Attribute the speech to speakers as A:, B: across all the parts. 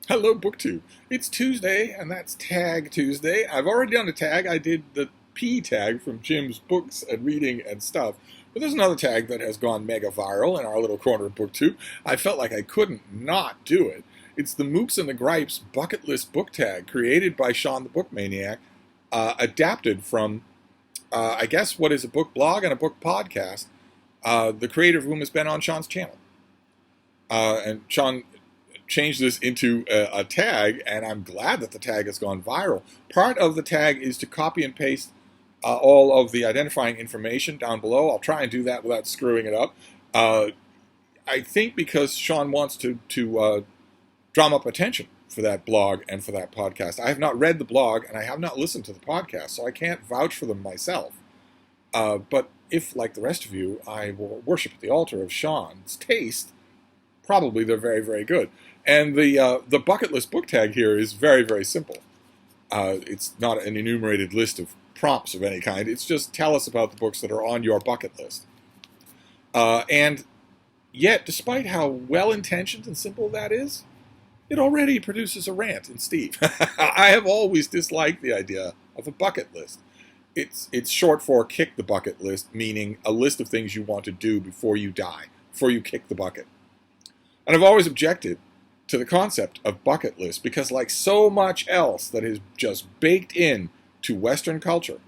A: Hello, BookTube. It's Tuesday, and that's Tag Tuesday. I've already done a tag. I did the P tag from Jim's books and reading and stuff. But there's another tag that has gone mega viral in our little corner of BookTube. I felt like I couldn't not do it. It's the Mookse and the Gripes bucket list book tag, created by SHAWN the Book MANIAC, adapted from, I guess, what is a book blog and a book podcast, the creator of whom has been on SHAWN's channel. And SHAWN changed this into a tag, and I'm glad that the tag has gone viral. Part of the tag is to copy and paste all of the identifying information down below. I'll try and do that without screwing it up. I think because SHAWN wants to drum up attention for that blog and for that podcast. I have not read the blog, and I have not listened to the podcast, so I can't vouch for them myself. But if, like the rest of you, I will worship at the altar of SHAWN's taste, probably they're very, very good. And the bucket list book tag here is very, very simple. It's not an enumerated list of prompts of any kind. It's just tell us about the books that are on your bucket list. And yet, despite how well-intentioned and simple that is, it already produces a rant in Steve. I have always disliked the idea of a bucket list. It's short for kick the bucket list, meaning a list of things you want to do before you die, before you kick the bucket. And I've always objected to the concept of bucket list because, like so much else that is just baked in to Western culture,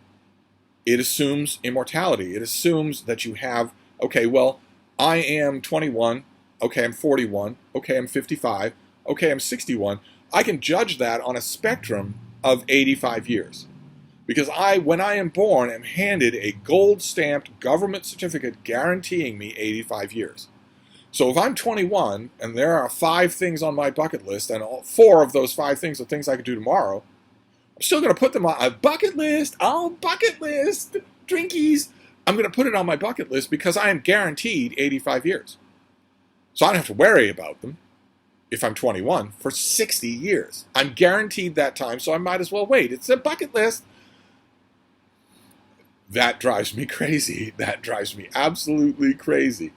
A: it assumes immortality. It assumes that you have, okay, well, I am 21, okay, I'm 41, okay, I'm 55, okay, I'm 61. I can judge that on a spectrum of 85 years. Because when I am born, am handed a gold-stamped government certificate guaranteeing me 85 years. So if I'm 21, and there are 5 things on my bucket list, and 4 of those 5 things are things I could do tomorrow, I'm still going to put them on a bucket list. Oh, bucket list, drinkies. I'm going to put it on my bucket list because I am guaranteed 85 years. So I don't have to worry about them if I'm 21 for 60 years. I'm guaranteed that time, so I might as well wait. It's a bucket list. That drives me crazy. That drives me absolutely crazy.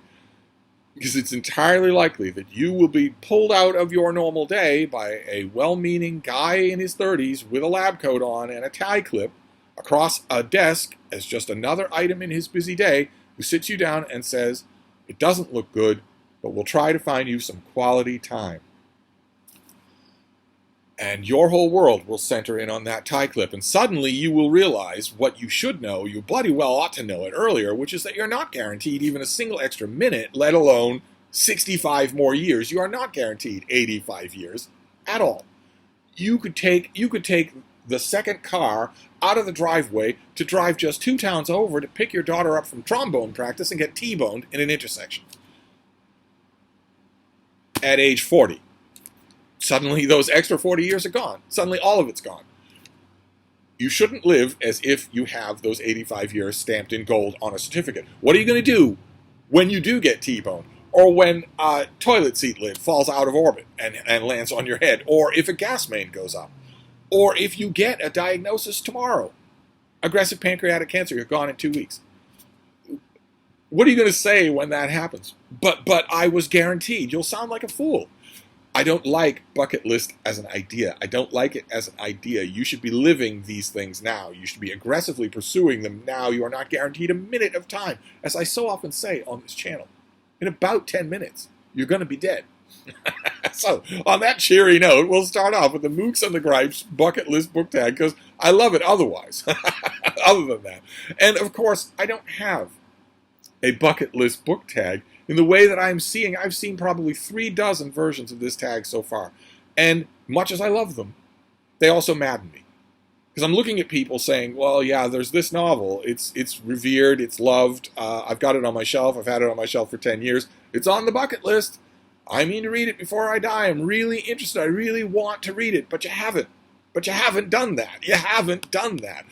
A: Because it's entirely likely that you will be pulled out of your normal day by a well-meaning guy in his 30s with a lab coat on and a tie clip across a desk as just another item in his busy day, who sits you down and says, "It doesn't look good, but we'll try to find you some quality time." And your whole world will center in on that tie clip, and suddenly you will realize what you should know, you bloody well ought to know it earlier, which is that you're not guaranteed even a single extra minute, let alone 65 more years. You are not guaranteed 85 years at all. You could take the second car out of the driveway to drive just 2 towns over to pick your daughter up from trombone practice and get T-boned in an intersection at age 40. Suddenly, those extra 40 years are gone. Suddenly, all of it's gone. You shouldn't live as if you have those 85 years stamped in gold on a certificate. What are you going to do when you do get T-boned? Or when a toilet seat lid falls out of orbit and lands on your head? Or if a gas main goes up? Or if you get a diagnosis tomorrow? Aggressive pancreatic cancer, you're gone in 2 weeks. What are you going to say when that happens? But I was guaranteed. You'll sound like a fool. I don't like bucket list as an idea. I don't like it as an idea. You should be living these things now. You should be aggressively pursuing them now. You are not guaranteed a minute of time. As I so often say on this channel, in about 10 minutes, you're going to be dead. So, on that cheery note, we'll start off with the Mookse and the Gripes bucket list book tag, because I love it otherwise, other than that. And, of course, I don't have a bucket list book tag in the way that I'm seeing. I've seen probably 3 dozen versions of this tag so far. And much as I love them, they also madden me. Because I'm looking at people saying, well, yeah, there's this novel. It's revered, it's loved. I've got it on my shelf. I've had it on my shelf for 10 years. It's on the bucket list. I mean to read it before I die. I'm really interested. I really want to read it. But you haven't. But you haven't done that. You haven't done that.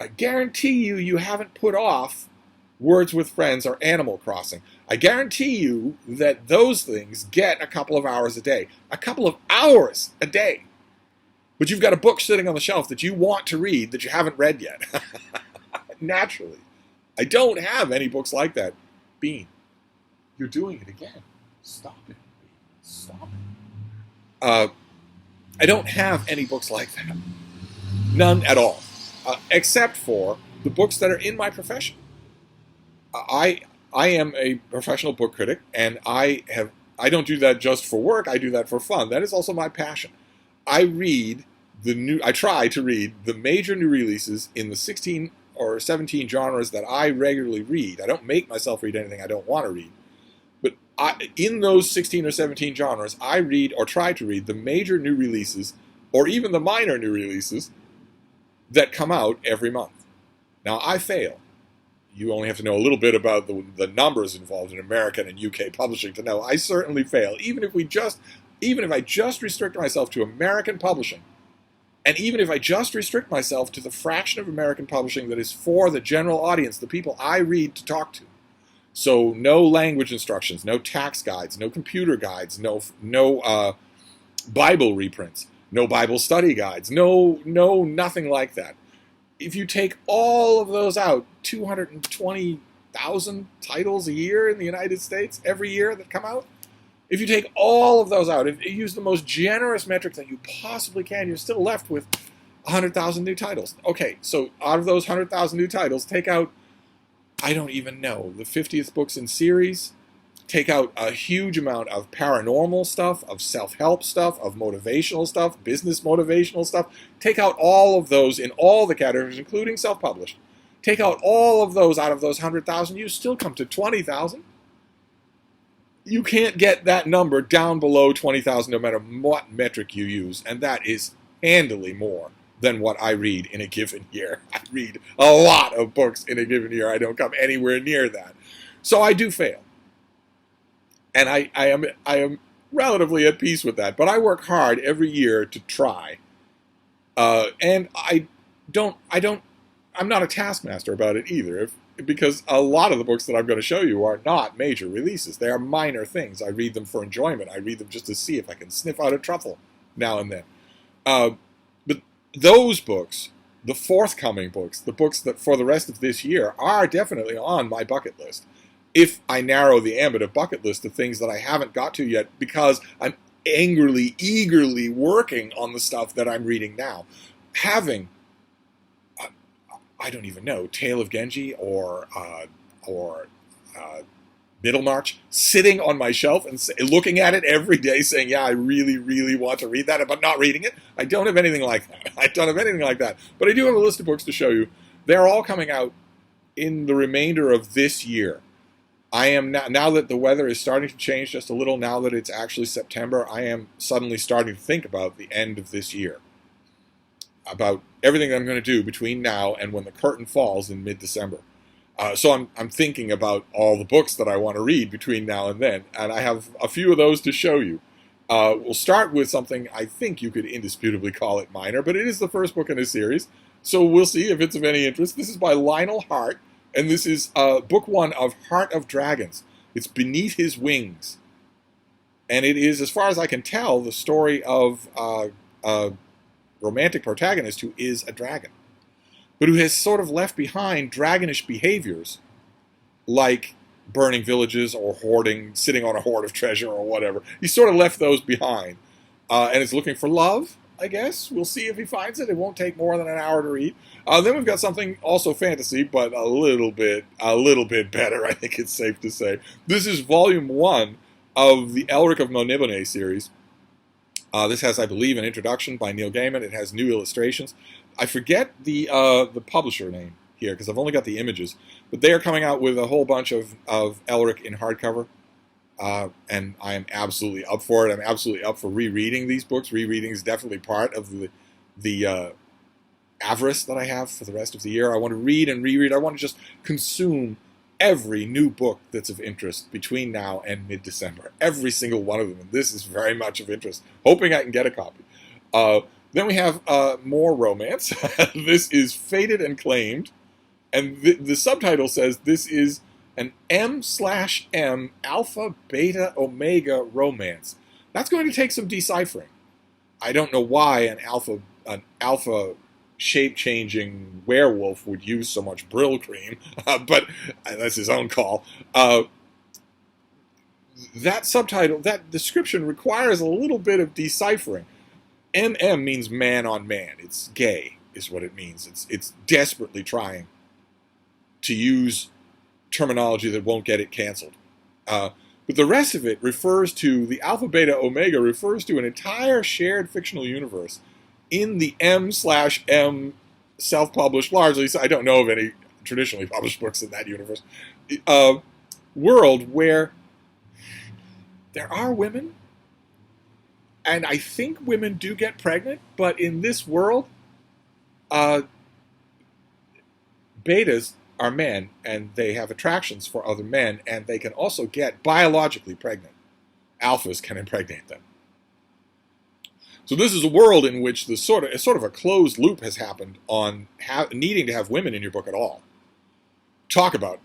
A: I guarantee you haven't put off Words with Friends or Animal Crossing. I guarantee you that those things get a couple of hours a day. A couple of hours a day. But you've got a book sitting on the shelf that you want to read that you haven't read yet. Naturally. I don't have any books like that. Bean, you're doing it again. Stop it. Stop it. I don't have any books like that. None at all. Except for the books that are in my profession. I am a professional book critic, and I don't do that just for work. I do that for fun. That is also my passion. I try to read the major new releases in the 16 or 17 genres that I regularly read. I don't make myself read anything I don't want to read. But in those 16 or 17 genres, I read or try to read the major new releases, or even the minor new releases, that come out every month. Now, I fail. You only have to know a little bit about the numbers involved in American and UK publishing to know I certainly fail. Even if I just restrict myself to American publishing, and even if I just restrict myself to the fraction of American publishing that is for the general audience, the people I read to talk to. So no language instructions, no tax guides, no computer guides, no Bible reprints, no Bible study guides, no nothing like that. If you take all of those out, 220,000 titles a year in the United States every year that come out, if you take all of those out, if you use the most generous metric that you possibly can, you're still left with 100,000 new titles. Okay, so out of those 100,000 new titles, take out, I don't even know, the 50th books in series, take out a huge amount of paranormal stuff, of self-help stuff, of motivational stuff, business motivational stuff. Take out all of those in all the categories, including self-published. Take out all of those out of those 100,000, you still come to 20,000. You can't get that number down below 20,000 no matter what metric you use, and that is handily more than what I read in a given year. I read a lot of books in a given year. I don't come anywhere near that. So I do fail. And I am relatively at peace with that. But I work hard every year to try. And I'm not a taskmaster about it either, because a lot of the books that I'm going to show you are not major releases. They are minor things. I read them for enjoyment. I read them just to see if I can sniff out a truffle now and then. But those books, the forthcoming books, the books that for the rest of this year are definitely on my bucket list. If I narrow the ambit of bucket list to things that I haven't got to yet because I'm eagerly working on the stuff that I'm reading now. Having, I don't even know, Tale of Genji or Middlemarch sitting on my shelf and looking at it every day saying, yeah, I really want to read that, but not reading it. I don't have anything like that. But I do have a list of books to show you. They're all coming out in the remainder of this year. I am now that the weather is starting to change just a little, now that it's actually September, I am suddenly starting to think about the end of this year, about everything that I'm going to do between now and when the curtain falls in mid-December. So I'm thinking about all the books that I want to read between now and then, and I have a few of those to show you. We'll start with something I think you could indisputably call it minor, but it is the first book in a series, so we'll see if it's of any interest. This is by Lionel Hart. And this is book 1 of Heart of Dragons. It's Beneath His Wings. And it is, as far as I can tell, the story of a romantic protagonist who is a dragon, but who has sort of left behind dragonish behaviors like burning villages or sitting on a hoard of treasure or whatever. He sort of left those behind and is looking for love, I guess. We'll see if he finds it. It won't take more than an hour to read. Then we've got something also fantasy, but a little bit better, I think it's safe to say. This is volume 1 of the Elric of Monibone series. This has, I believe, an introduction by Neil Gaiman. It has new illustrations. I forget the publisher name here because I've only got the images, but they are coming out with a whole bunch of Elric in hardcover. And I am absolutely up for it. I'm absolutely up for rereading these books. Rereading is definitely part of the avarice that I have for the rest of the year. I want to read and reread. I want to just consume every new book that's of interest between now and mid-December. Every single one of them. And this is very much of interest. Hoping I can get a copy. Then we have more romance. This is Fated and Claimed. And the subtitle says this is an M/M Alpha Beta Omega romance. That's going to take some deciphering. I don't know why an alpha shape-changing werewolf would use so much Brill cream, but that's his own call. That subtitle, that description requires a little bit of deciphering. MM means man on man. It's gay, is what it means. It's desperately trying to use terminology that won't get it canceled. But the rest of it refers to, the alpha, beta, omega refers to an entire shared fictional universe in the M/M self-published, largely, so I don't know of any traditionally published books in that universe, world where there are women, and I think women do get pregnant, but in this world, betas are men, and they have attractions for other men, and they can also get biologically pregnant. Alphas can impregnate them. So this is a world in which the sort of a closed loop has happened on needing to have women in your book at all. Talk about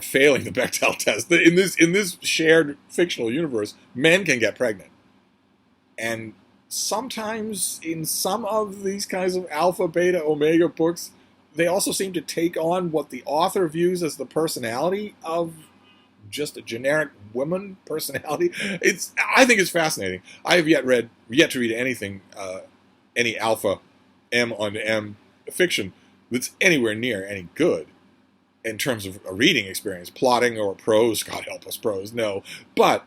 A: failing the Bechdel test. In this shared fictional universe, men can get pregnant, and sometimes in some of these kinds of alpha, beta, omega books, they also seem to take on what the author views as the personality of just a generic woman personality. I think it's fascinating. I have yet to read anything, any alpha M on M fiction that's anywhere near any good in terms of a reading experience, plotting or prose. God help us, prose, no. But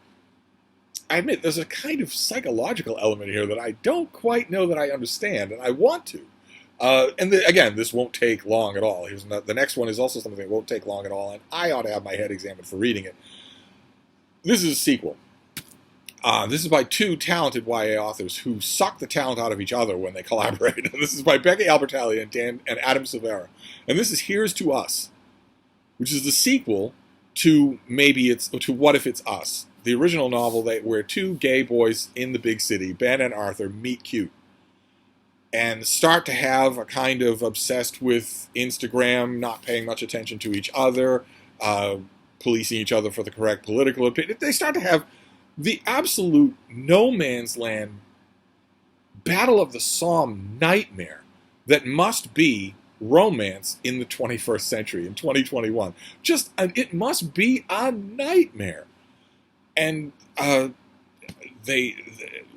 A: I admit there's a kind of psychological element here that I don't quite know that I understand, and I want to. Again, this won't take long at all. The next one is also something that won't take long at all, and I ought to have my head examined for reading it. This is a sequel. This is by two talented YA authors who suck the talent out of each other when they collaborate. This is by Becca Albertalli and Adam Silvera. And this is Here's to Us, which is the sequel to What If It's Us, the original novel where two gay boys in the big city, Ben and Arthur, meet cute and start to have a kind of obsessed with Instagram, not paying much attention to each other, policing each other for the correct political opinion. They start to have the absolute no man's land Battle of the Somme nightmare that must be romance in the 21st century, in 2021. It must be a nightmare. And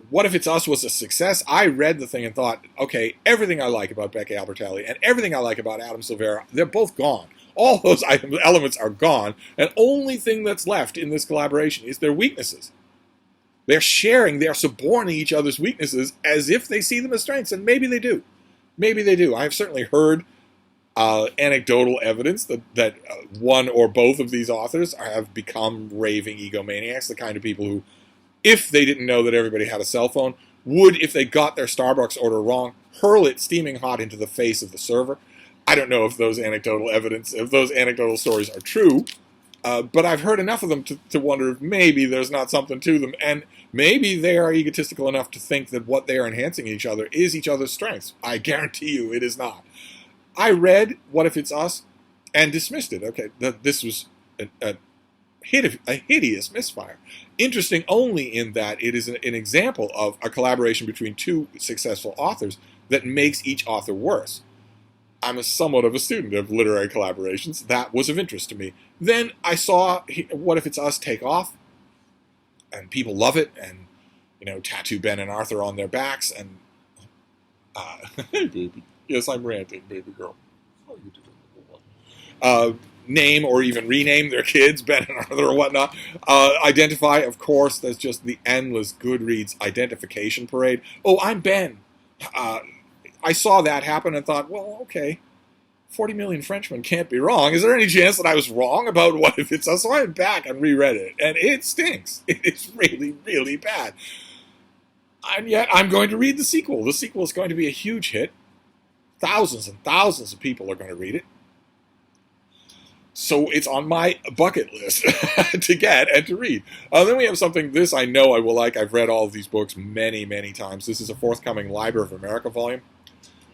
A: What If It's Us was a success. I read the thing and thought, okay, everything I like about Becca Albertalli and everything I like about Adam Silvera, they're both gone. All those elements are gone, and only thing that's left in this collaboration is their weaknesses. They're suborning each other's weaknesses as if they see them as strengths, and maybe they do. Maybe they do. I've certainly heard anecdotal evidence that one or both of these authors have become raving egomaniacs, the kind of people who, if they didn't know that everybody had a cell phone, would, if they got their Starbucks order wrong, hurl it steaming hot into the face of the server. I don't know if those anecdotal stories are true, but I've heard enough of them to wonder if maybe there's not something to them, and maybe they are egotistical enough to think that what they are enhancing in each other is each other's strengths. I guarantee you it is not. I read What If It's Us and dismissed it. Okay, this was a hideous misfire. Interesting only in that it is an example of a collaboration between two successful authors that makes each author worse. I'm somewhat of a student of literary collaborations. That was of interest to me. Then I saw What If It's Us take off, and people love it, and tattoo Ben and Arthur on their backs, and hey baby, yes I'm ranting, baby girl. Name or even rename their kids, Ben and Arthur or whatnot. Identify, of course, as just the endless Goodreads identification parade. Oh, I'm Ben. I saw that happen and thought, well, okay, 40 million Frenchmen can't be wrong. Is there any chance that I was wrong about What If It's Us? So I went back and reread it, and it stinks. It is really, really bad. And yet I'm going to read the sequel. The sequel is going to be a huge hit. Thousands and thousands of people are going to read it. So it's on my bucket list to get and to read. Then we have something, this I know I will like. I've read all of these books many, many times. This is a forthcoming Library of America volume.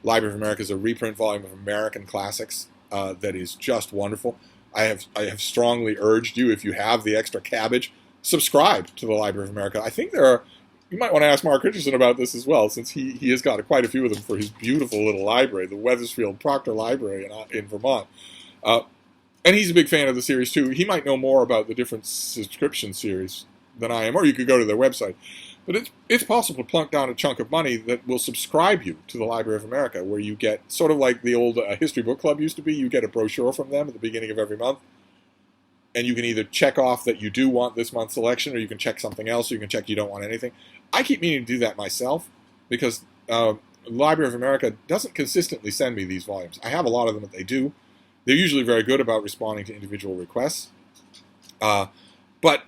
A: Library of America is a reprint volume of American classics that is just wonderful. I have strongly urged you, if you have the extra cabbage, subscribe to the Library of America. I think you might want to ask Mark Richardson about this as well, since he has got quite a few of them for his beautiful little library, the Wethersfield Proctor Library in Vermont. And he's a big fan of the series, too. He might know more about the different subscription series than I am, or you could go to their website. But it's possible to plunk down a chunk of money that will subscribe you to the Library of America, where you get, sort of like the old History Book Club used to be, you get a brochure from them at the beginning of every month. And you can either check off that you do want this month's selection, or you can check something else, or you can check you don't want anything. I keep meaning to do that myself, because the Library of America doesn't consistently send me these volumes. I have a lot of them that they do. They're usually very good about responding to individual requests. But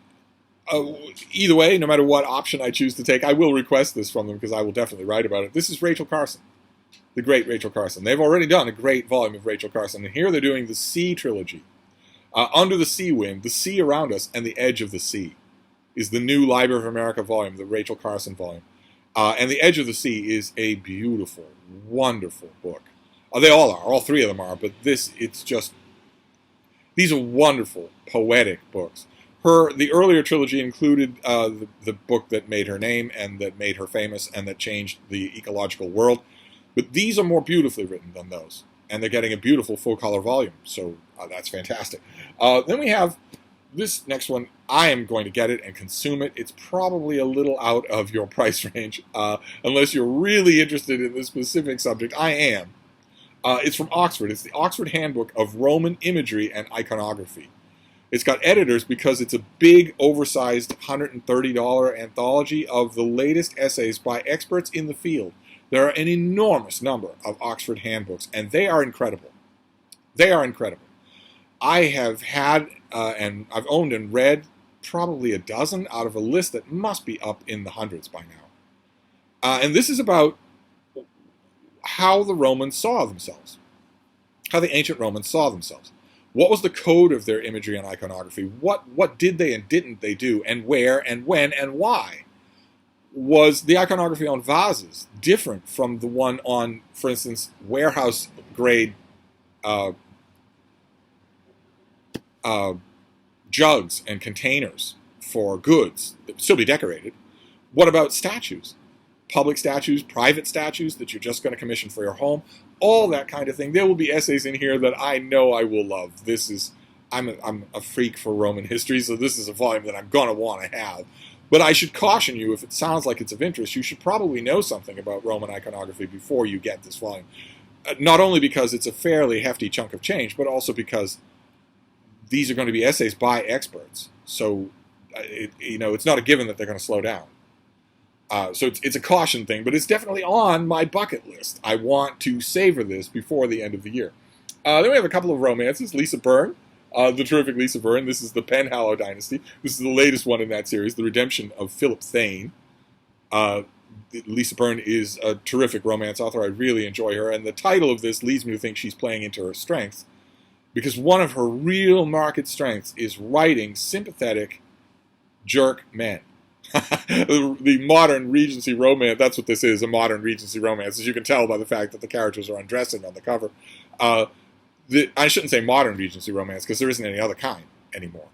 A: either way, no matter what option I choose to take, I will request this from them, because I will definitely write about it. This is Rachel Carson, the great Rachel Carson. They've already done a great volume of Rachel Carson, and here they're doing the Sea Trilogy. Under the Sea Wind, The Sea Around Us, and The Edge of the Sea is the new Library of America volume, the Rachel Carson volume. And The Edge of the Sea is a beautiful, wonderful book. They all are. All three of them are. But these are wonderful, poetic books. The earlier trilogy included the book that made her name and that made her famous and that changed the ecological world. But these are more beautifully written than those. And they're getting a beautiful full-color volume. So that's fantastic. Then we have this next one. I am going to get it and consume it. It's probably a little out of your price range, unless you're really interested in this specific subject. I am. It's from Oxford. It's the Oxford Handbook of Roman Imagery and Iconography. It's got editors because it's a big, oversized $130 anthology of the latest essays by experts in the field. There are an enormous number of Oxford handbooks, and they are incredible. They are incredible. I have had, and I've owned and read probably a dozen out of a list that must be up in the hundreds by now. And this is about how the Romans saw themselves, how the ancient Romans saw themselves. What was the code of their imagery and iconography? What did they and didn't they do, and where and when and why? Was the iconography on vases different from the one on, for instance, warehouse-grade jugs and containers for goods that would still be decorated? What about statues? Public statues, private statues that you're just going to commission for your home? All that kind of thing. There will be essays in here that I know I will love. I'm a freak for Roman history, so this is a volume that I'm going to want to have. But I should caution you, if it sounds like it's of interest, you should probably know something about Roman iconography before you get this volume. Not only because it's a fairly hefty chunk of change, but also because these are going to be essays by experts. So, it's not a given that they're going to slow down. So it's a caution thing, but it's definitely on my bucket list. I want to savor this before the end of the year. Then we have a couple of romances. Lisa Byrne. The terrific Lisa Byrne. This is the Penhallow dynasty. This is the latest one in that series, The Redemption of Philip Thane. Lisa Byrne is a terrific romance author. I really enjoy her, and the title of this leads me to think she's playing into her strengths, because one of her real market strengths is writing sympathetic jerk men. The modern Regency romance, that's what this is, a modern Regency romance, as you can tell by the fact that the characters are undressing on the cover. I shouldn't say modern Regency romance, because there isn't any other kind anymore.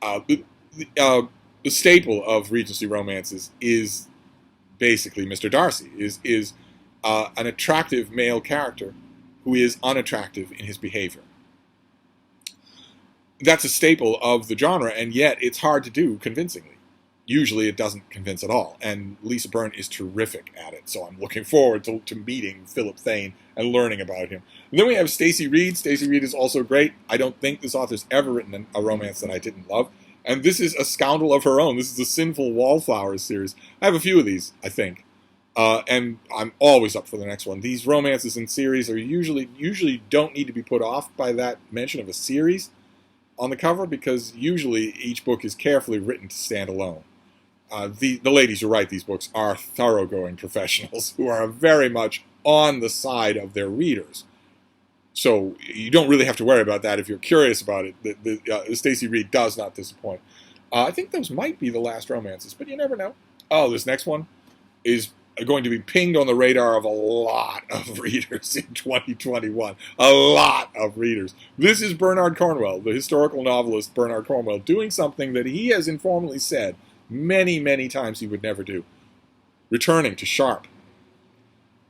A: The staple of Regency romances is basically Mr. Darcy, is an attractive male character who is unattractive in his behavior. That's a staple of the genre, and yet it's hard to do convincingly. Usually it doesn't convince at all, and Lisa Byrne is terrific at it, so I'm looking forward to meeting Philip Thane and learning about him. And then we have Stacy Reed. Stacy Reed is also great. I don't think this author's ever written a romance that I didn't love, and this is a scoundrel of her own. This is the Sinful Wallflowers series. I have a few of these, I think, and I'm always up for the next one. These romances in series are usually don't need to be put off by that mention of a series on the cover, because usually each book is carefully written to stand alone. The ladies who write these books are thoroughgoing professionals who are very much on the side of their readers. So you don't really have to worry about that if you're curious about it. Stacy Reed does not disappoint. I think those might be the last romances, but you never know. Oh, this next one is going to be pinged on the radar of a lot of readers in 2021. A lot of readers. This is Bernard Cornwell, the historical novelist Bernard Cornwell, doing something that he has informally said many, many times he would never do. Returning to Sharpe.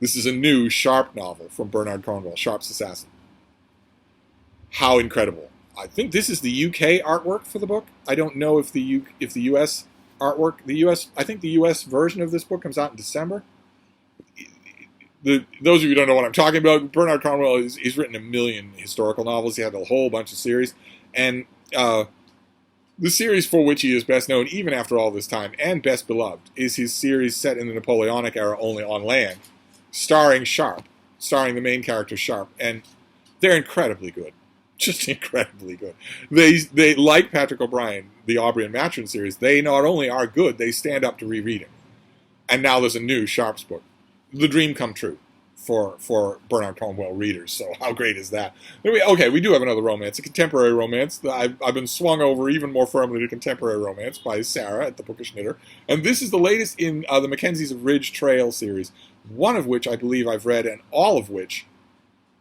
A: This is a new Sharpe novel from Bernard Cornwell, Sharpe's Assassin. How incredible. I think this is the UK artwork for the book. I don't know if the US artwork. I think the U.S. version of this book comes out in December. Those of you who don't know what I'm talking about, Bernard Conwell, he's written a million historical novels. He had a whole bunch of series. And the series for which he is best known, even after all this time, and best beloved, is his series set in the Napoleonic era, only on land, starring the main character Sharp. And they're incredibly good. Just incredibly good. They like Patrick O'Brian, the Aubrey and Maturin series, they not only are good, they stand up to rereading. And now there's a new Sharp's book. The dream come true for Bernard Conwell readers. So how great is that? Okay, we do have another romance, a contemporary romance. I've been swung over even more firmly to contemporary romance by Sarah at the Bookish Knitter. And this is the latest in the Mackenzies of Ridge Trail series, one of which I believe I've read, and all of which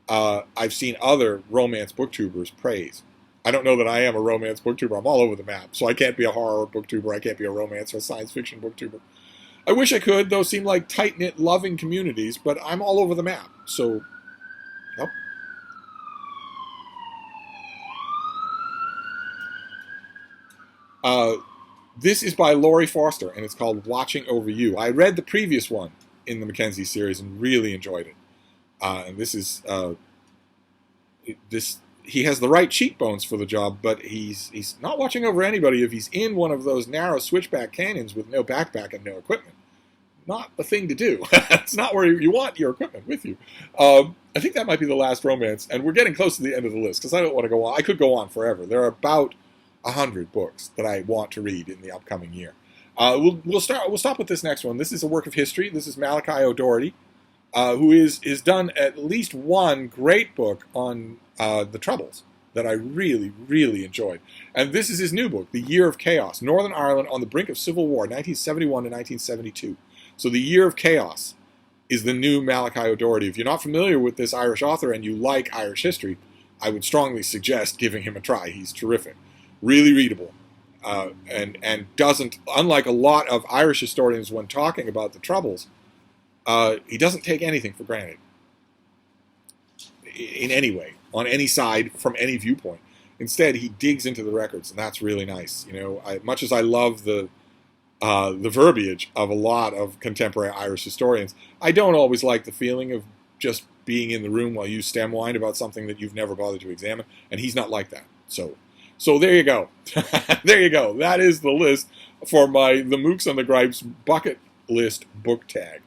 A: I've seen other romance booktubers praise. I don't know that I am a romance booktuber. I'm all over the map. So I can't be a horror booktuber. I can't be a romance or science fiction booktuber. I wish I could. Those seem like tight-knit, loving communities, but I'm all over the map. So, yep. This is by Laurie Foster, and it's called Watching Over You. I read the previous one in the Mackenzie series and really enjoyed it. And this is he has the right cheekbones for the job, but he's not watching over anybody if he's in one of those narrow switchback canyons with no backpack and no equipment. Not the thing to do. It's not where you want your equipment with you. I think that might be the last romance, and we're getting close to the end of the list because I don't want to go on. I could go on forever. There are about 100 books that I want to read in the upcoming year. We'll stop with this next one. This is a work of history. This is Malachi O'Doherty, who is done at least one great book on the Troubles that I really, really enjoyed. And this is his new book, The Year of Chaos, Northern Ireland on the Brink of Civil War, 1971 to 1972. So The Year of Chaos is the new Malachi O'Doherty. If you're not familiar with this Irish author and you like Irish history, I would strongly suggest giving him a try. He's terrific. Really readable. And doesn't, unlike a lot of Irish historians when talking about the Troubles, he doesn't take anything for granted in any way, on any side, from any viewpoint. Instead, he digs into the records, and that's really nice. You know, much as I love the verbiage of a lot of contemporary Irish historians, I don't always like the feeling of just being in the room while you stem wine about something that you've never bothered to examine, and he's not like that. So there you go. There you go. That is the list for the Mookse and the Gripes bucket list book tag.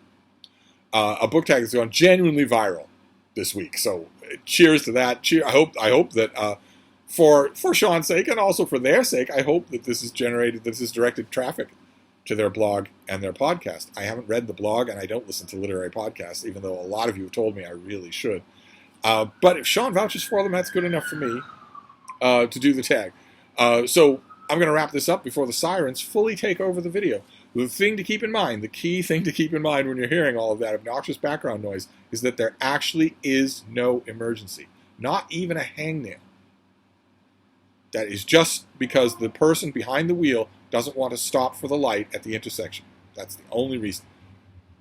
A: A book tag that's gone genuinely viral this week. So cheers to that. I hope that for Sean's sake and also for their sake, I hope that this has directed traffic to their blog and their podcast. I haven't read the blog and I don't listen to literary podcasts, even though a lot of you have told me I really should. But if Sean vouches for them, that's good enough for me to do the tag. So I'm going to wrap this up before the sirens fully take over the video. The thing to keep in mind, the key thing to keep in mind when you're hearing all of that obnoxious background noise is that there actually is no emergency. Not even a hangnail. That is just because the person behind the wheel doesn't want to stop for the light at the intersection. That's the only reason.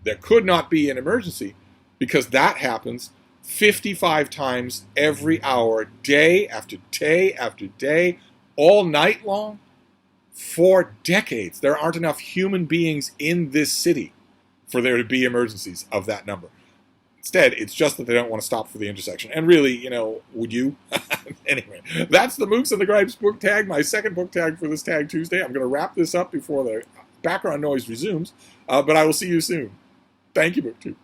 A: There could not be an emergency because that happens 55 times every hour, day after day after day, all night long, for decades. There aren't enough human beings in this city for there to be emergencies of that number. Instead, it's just that they don't want to stop for the intersection. And really, you know, would you? Anyway, that's the Mookse and the Gripes book tag, my second book tag for this Tag Tuesday. I'm going to wrap this up before the background noise resumes, but I will see you soon. Thank you, BookTube.